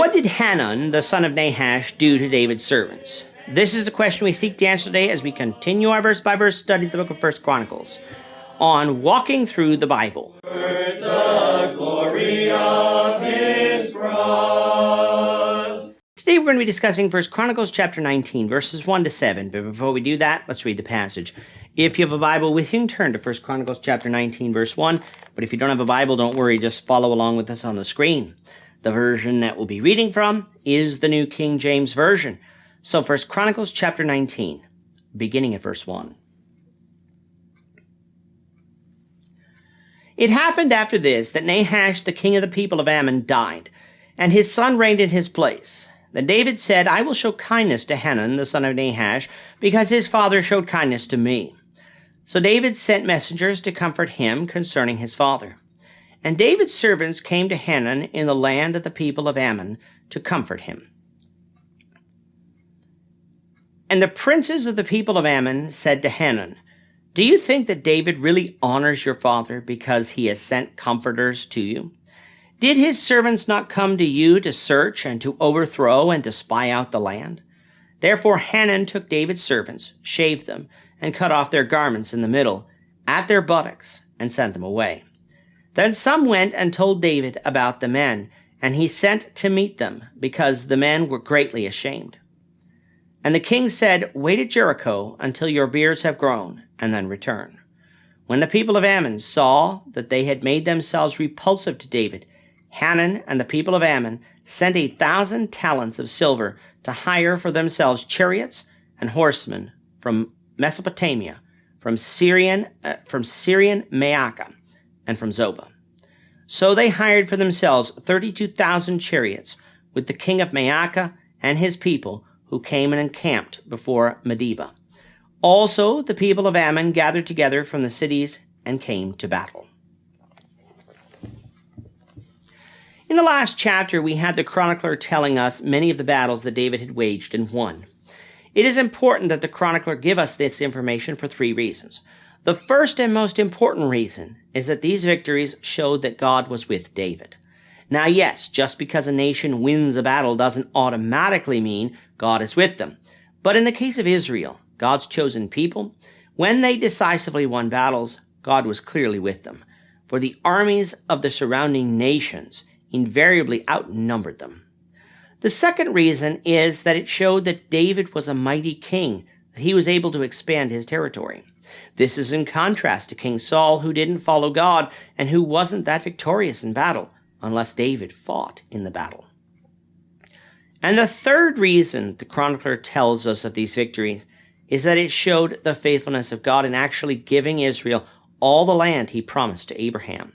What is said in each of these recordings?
What did Hanun, the son of Nahash, do to David's servants? This is the question we seek to answer today as we continue our verse-by-verse study of the book of 1 Chronicles on walking through the Bible. The glory of his cross. Today we're going to be discussing 1 Chronicles chapter 19, verses 1 to 7. But before we do that, let's read the passage. If you have a Bible with you, turn to 1 Chronicles chapter 19, verse 1. But if you don't have a Bible, don't worry, just follow along with us on the screen. The version that we'll be reading from is the New King James Version. So 1 Chronicles chapter 19, beginning at verse 1. It happened after this that Nahash, the king of the people of Ammon, died, and his son reigned in his place. Then David said, I will show kindness to Hanun, the son of Nahash, because his father showed kindness to me. So David sent messengers to comfort him concerning his father. And David's servants came to Hanun in the land of the people of Ammon to comfort him. And the princes of the people of Ammon said to Hanun, Do you think that David really honors your father because he has sent comforters to you? Did his servants not come to you to search and to overthrow and to spy out the land? Therefore Hanun took David's servants, shaved them, and cut off their garments in the middle, at their buttocks, and sent them away. Then some went and told David about the men, and he sent to meet them, because the men were greatly ashamed. And the king said, Wait at Jericho until your beards have grown, and then return. When the people of Ammon saw that they had made themselves repulsive to David, Hanun and the people of Ammon sent 1,000 talents of silver to hire for themselves chariots and horsemen from Mesopotamia, from Syrian Maacah, and from Zobah. So they hired for themselves 32,000 chariots with the king of Maacah and his people, who came and encamped before Medeba. Also the people of Ammon gathered together from the cities and came to battle. In the last chapter, we had the chronicler telling us many of the battles that David had waged and won. It is important that the chronicler give us this information for 3 reasons. The first and most important reason is that these victories showed that God was with David. Now, yes, just because a nation wins a battle doesn't automatically mean God is with them. But in the case of Israel, God's chosen people, when they decisively won battles, God was clearly with them. For the armies of the surrounding nations invariably outnumbered them. The second reason is that it showed that David was a mighty king, that he was able to expand his territory. This is in contrast to King Saul, who didn't follow God and who wasn't that victorious in battle, unless David fought in the battle. And the third reason the chronicler tells us of these victories is that it showed the faithfulness of God in actually giving Israel all the land he promised to Abraham.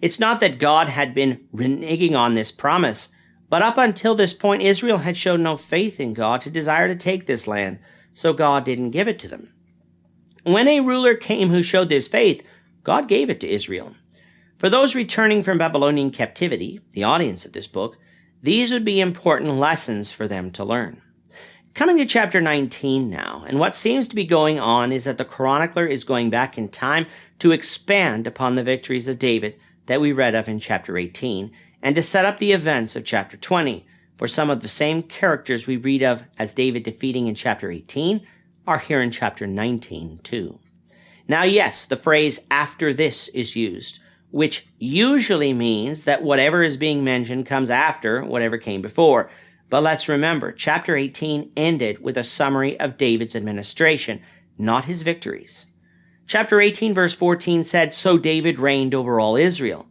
It's not that God had been reneging on this promise, but up until this point, Israel had shown no faith in God to desire to take this land, so God didn't give it to them. When a ruler came who showed this faith, God gave it to Israel. For those returning from Babylonian captivity, the audience of this book, these would be important lessons for them to learn. Coming to chapter 19 now, and what seems to be going on is that the chronicler is going back in time to expand upon the victories of David that we read of in chapter 18, and to set up the events of chapter 20, for some of the same characters we read of as David defeating in chapter 18 are here in chapter 19 too. Now yes, the phrase after this is used, which usually means that whatever is being mentioned comes after whatever came before. But let's remember, chapter 18 ended with a summary of David's administration, not his victories. Chapter 18 verse 14 said, So David reigned over all Israel.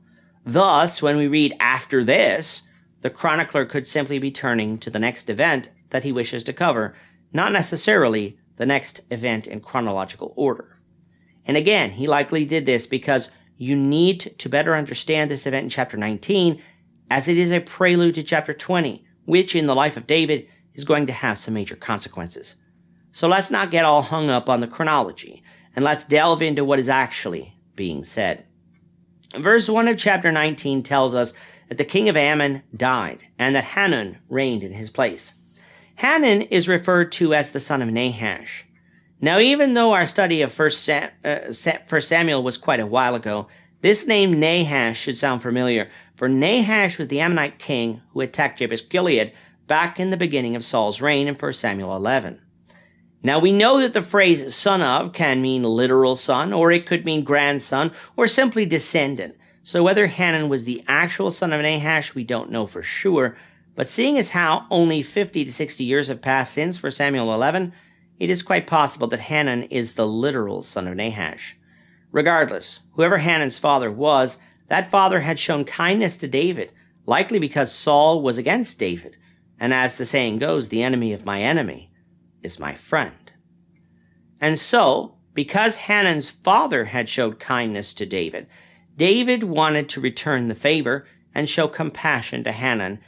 Thus, when we read after this, the chronicler could simply be turning to the next event that he wishes to cover, not necessarily the next event in chronological order. And again, he likely did this because you need to better understand this event in chapter 19, as it is a prelude to chapter 20, which in the life of David is going to have some major consequences. So let's not get all hung up on the chronology, and let's delve into what is actually being said. Verse 1 of chapter 19 tells us that the king of Ammon died, and that Hanun reigned in his place. Hanun is referred to as the son of Nahash. Now, even though our study of 1 Samuel was quite a while ago, This name Nahash should sound familiar, for Nahash was the Ammonite king who attacked Jabesh Gilead back in the beginning of Saul's reign in 1 Samuel 11. Now we know that the phrase son of can mean literal son, or it could mean grandson, or simply descendant. So whether Hanun was the actual son of Nahash, we don't know for sure, but seeing as how only 50 to 60 years have passed since 1 Samuel 11, it is quite possible that Hanun is the literal son of Nahash. Regardless, whoever Hanun's father was, that father had shown kindness to David, likely because Saul was against David, and as the saying goes, the enemy of my enemy is my friend. And so, because Hanun's father had showed kindness to David, David wanted to return the favor and show compassion to Hanun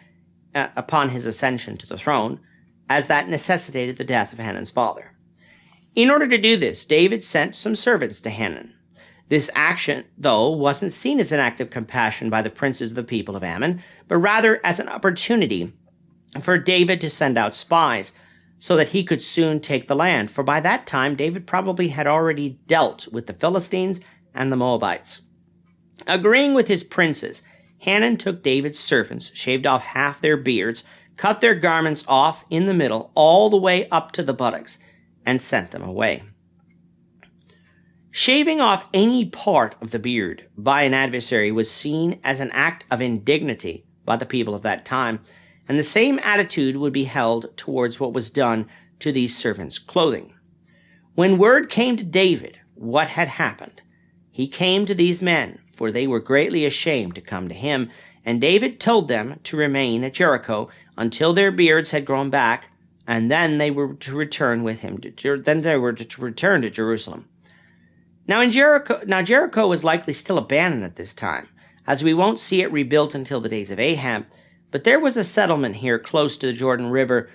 upon his ascension to the throne, as that necessitated the death of Hanun's father. In order to do this, David sent some servants to Hanun. This action, though, wasn't seen as an act of compassion by the princes of the people of Ammon, but rather as an opportunity for David to send out spies so that he could soon take the land, for by that time David probably had already dealt with the Philistines and the Moabites. Agreeing with his princes, Hanun took David's servants, shaved off half their beards, cut their garments off in the middle all the way up to the buttocks, and sent them away. Shaving off any part of the beard by an adversary was seen as an act of indignity by the people of that time, and the same attitude would be held towards what was done to these servants' clothing. When word came to David what had happened, he came to these men, for they were greatly ashamed to come to him, and David told them to remain at Jericho until their beards had grown back, and then they were to return with him. Then they were to return to Jerusalem. Now Jericho was likely still abandoned at this time, as we won't see it rebuilt until the days of Ahab, but there was a settlement here close to the Jordan River,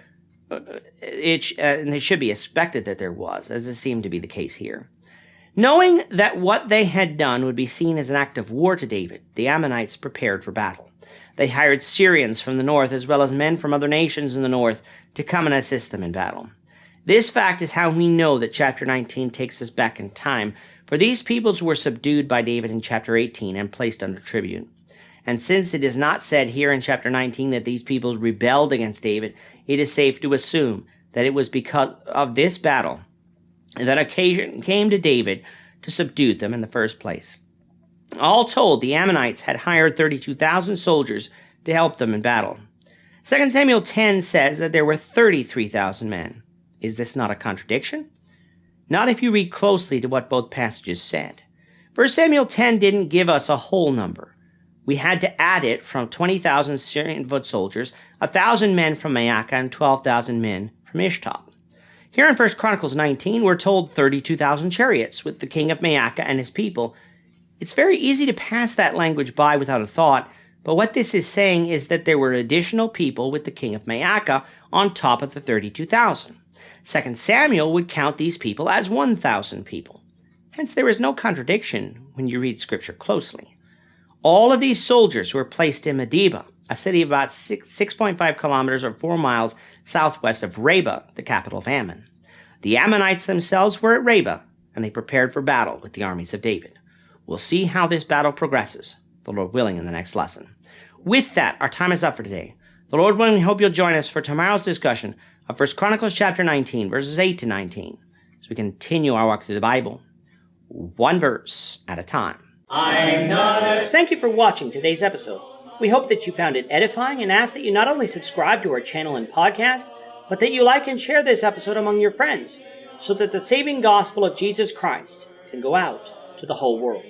and it should be expected that there was, as it seemed to be the case here. Knowing that what they had done would be seen as an act of war to David, the Ammonites prepared for battle. They hired Syrians from the north as well as men from other nations in the north to come and assist them in battle. This fact is how we know that chapter 19 takes us back in time, for these peoples were subdued by David in chapter 18 and placed under tribute. And since it is not said here in chapter 19 that these peoples rebelled against David, it is safe to assume that it was because of this battle that occasion came to David to subdue them in the first place. All told, the Ammonites had hired 32,000 soldiers to help them in battle. 2 Samuel 10 says that there were 33,000 men. Is this not a contradiction? Not if you read closely to what both passages said. 1 Samuel 10 didn't give us a whole number. We had to add it from 20,000 Syrian foot soldiers, 1,000 men from Maacah, and 12,000 men from Ishtab. Here in 1 Chronicles 19, we're told 32,000 chariots with the king of Maacah and his people. It's very easy to pass that language by without a thought, but what this is saying is that there were additional people with the king of Maacah on top of the 32,000. 2 Samuel would count these people as 1,000 people. Hence, there is no contradiction when you read Scripture closely. All of these soldiers were placed in Medeba, a city about 6.5 kilometers or 4 miles southwest of Reba, the capital of Ammon. The Ammonites themselves were at Reba, and they prepared for battle with the armies of David. We'll see how this battle progresses, the Lord willing, in the next lesson. With that, our time is up for today. The Lord willing, we hope you'll join us for tomorrow's discussion of 1 Chronicles chapter 19, verses 8 to 19, as we continue our walk through the Bible, one verse at a time. Thank you for watching today's episode. We hope that you found it edifying and ask that you not only subscribe to our channel and podcast, but that you like and share this episode among your friends, so that the saving gospel of Jesus Christ can go out to the whole world.